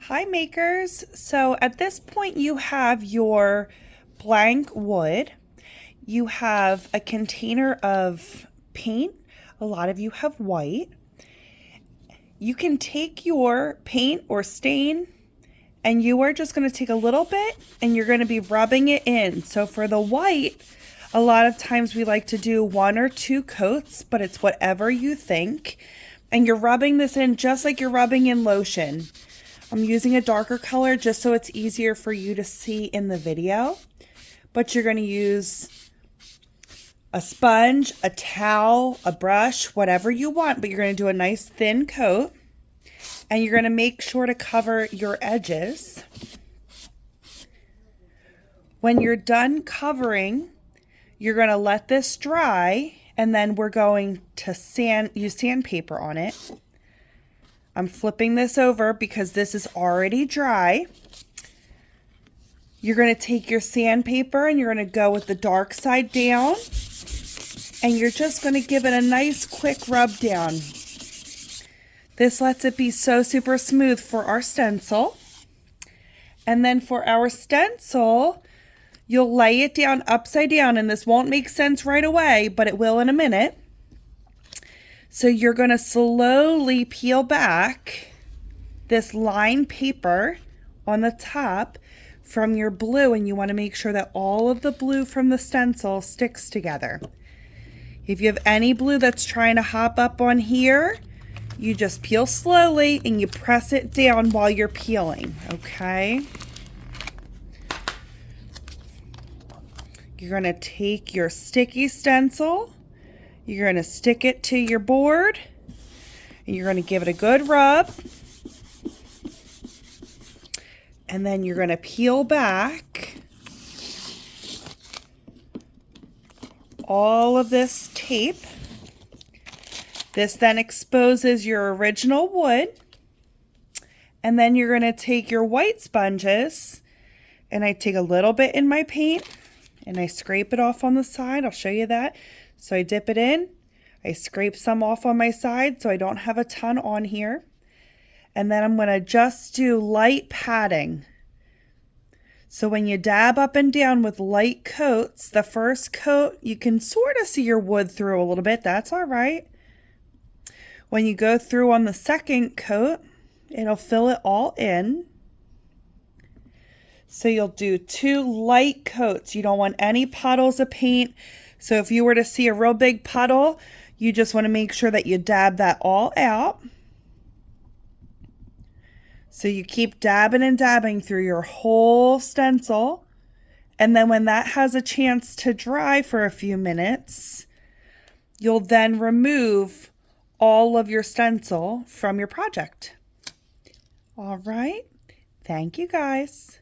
Hi makers. So at this point you have your blank wood. You have a container of paint. A lot of you have white. You can take your paint or stain and you are just going to take a little bit and you're going to be rubbing it in. So for the white, a lot of times we like to do 1 or 2 coats, but it's whatever you think. And you're rubbing this in just like you're rubbing in lotion. I'm using a darker color just so it's easier for you to see in the video. But you're going to use a sponge, a towel, a brush, whatever you want, but you're going to do a nice thin coat. And you're going to make sure to cover your edges. When you're done covering, you're going to let this dry, and then we're going to use sandpaper on it. I'm flipping this over because this is already dry. You're going to take your sandpaper and you're going to go with the dark side down, and you're just going to give it a nice quick rub down. This lets it be so super smooth for our stencil. And then for our stencil, you'll lay it down upside down, and this won't make sense right away, but it will in a minute. So you're going to slowly peel back this lined paper on the top from your blue, and you want to make sure that all of the blue from the stencil sticks together. If you have any blue that's trying to hop up on here, you just peel slowly and you press it down while you're peeling, okay? You're going to take your sticky stencil, you're going to stick it to your board, and you're going to give it a good rub. And then you're going to peel back all of this tape. This then exposes your original wood. And then you're going to take your white sponges, and I take a little bit in my paint and I scrape it off on the side. I'll show you that. So I dip it in, I scrape some off on my side so I don't have a ton on here. And then I'm going to just do light patting. So when you dab up and down with light coats, the first coat, you can sort of see your wood through a little bit. That's all right. When you go through on the second coat, it'll fill it all in. So you'll do 2 light coats. You don't want any puddles of paint. So if you were to see a real big puddle, you just want to make sure that you dab that all out. So you keep dabbing and dabbing through your whole stencil. And then when that has a chance to dry for a few minutes, you'll then remove all of your stencil from your project. All right. Thank you guys.